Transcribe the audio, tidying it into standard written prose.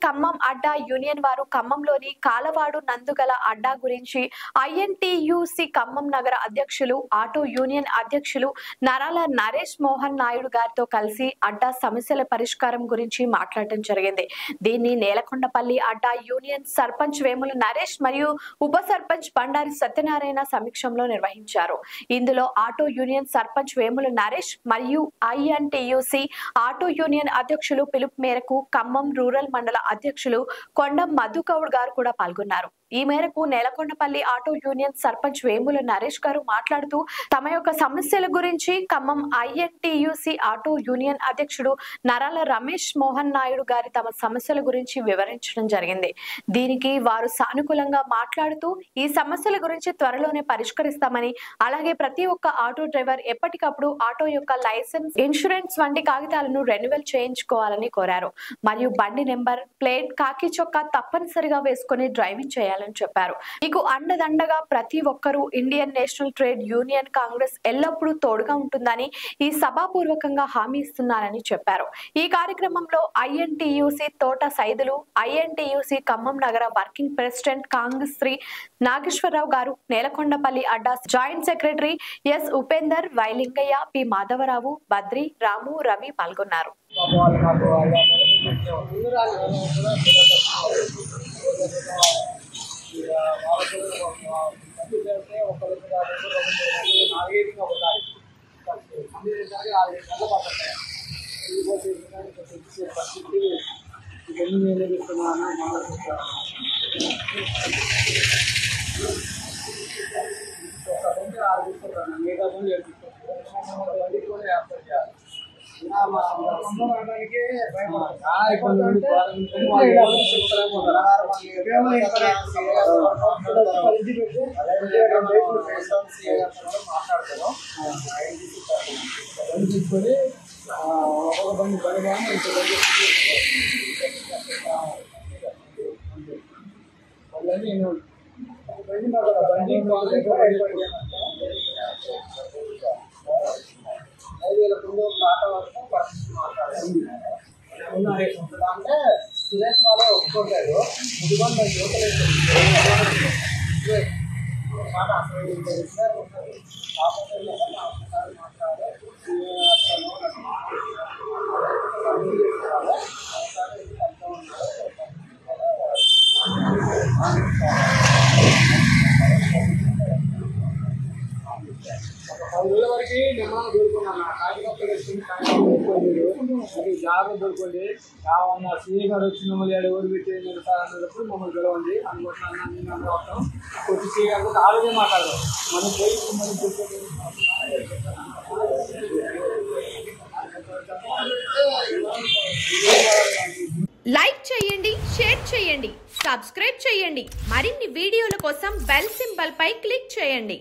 ఖమ్మం అడ్డా union వారు ఖమ్మంలోని కాలవాడు నందుగల అడ్డా గురించి INTUC Khammam నగర అధ్యక్షులు ఆటో యూనియన్ అధ్యక్షులు నరాల నరేష్ మోహన్ నాయుడు గారితో కలిసి అడ్డా సమస్యల పరిష్కారం గురించి మాట్లాడటం జరిగింది. దీన్ని నేలకొండపల్లి అడ్డా యూనియన్ సర్పంచ్ వేముల నరేష్ మరియు ఉప సర్పంచ్ బండారి సత్యనారాయణ సమక్షంలో నిర్వహించారు. ఇందులో ఆటో యూనియన్ సర్పంచ్ వేముల నరేష్ మరియు ఐఎన్టీయూసీ ఆటో యూనియన్ అధ్యక్షులు పిలుపు మేరకు ఖమ్మం రూరల్ మండల అధ్యక్షులు కొండ మధుగౌడ్ గారు కూడా పాల్గొన్నారు. ఈ మేరకు నేలకొండపల్లి ఆటో యూనియన్ సర్పంచ్ వేముల నరేష్ గారు మాట్లాడుతూ తమ యొక్క సమస్యల గురించి ఖమ్మం ఐఎన్టీయూసీ ఆటో యూనియన్ అధ్యక్షుడు నరాల రమేష్ మోహన్ నాయుడు గారి తమ సమస్యల గురించి వివరించడం జరిగింది. దీనికి వారు సానుకూలంగా మాట్లాడుతూ ఈ సమస్యల గురించి త్వరలోనే పరిష్కరిస్తామని, అలాగే ప్రతి ఒక్క ఆటో డ్రైవర్ ఎప్పటికప్పుడు ఆటో యొక్క లైసెన్స్, ఇన్సూరెన్స్ వంటి కాగితాలను రెన్యువల్ చేయించుకోవాలని కోరారు. మరియు బండి నెంబర్, ప్లేట్, కాకి చొక్కా తప్పనిసరిగా వేసుకుని డ్రైవింగ్ చేయాలని చెప్పారు. మీకు అండదండగా ప్రతి ఒక్కరూ Indian national trade union Congress ఎల్లప్పుడూ తోడుగా ఉంటుందని ఈ సభాపూర్వకంగా హామీ ఇస్తున్నారని చెప్పారు. ఈ కార్యక్రమంలో ఐఎన్టీయూసీ తోట సైదులు, ఐఎన్టీయూసీ ఖమ్మం నగర వర్కింగ్ ప్రెసిడెంట్ కాంగ్రెస్ శ్రీ నాగేశ్వరరావు గారు, నేలకొండపల్లి అడ్డా joint secretary S Upender, Vailingaiah, P Madhavarao, Badri, Ramu, Ravi పాల్గొన్నారు. అంటే సురేష్ వాళ్ళు ఒప్పుకుంటారు. వరకు నిర్మాణం దొరుకున్నాను జాగ్రత్త దొరుకుంది. కావన్నా సీఏ గారు వచ్చి మమ్మల్ని ఎవరు పెట్టి అన్నప్పుడు మమ్మల్ని పిలవండి అనుకుంటున్నాను. కొద్ది సీఏ గారు ఆరోగ్యం మాట్లాడదాం. మనం పోయి లైక్ చేయండి, షేర్ చేయండి, సబ్స్క్రైబ్ చేయండి. మరిన్ని వీడియోల కోసం బెల్ సింబల్ పై క్లిక్ చేయండి.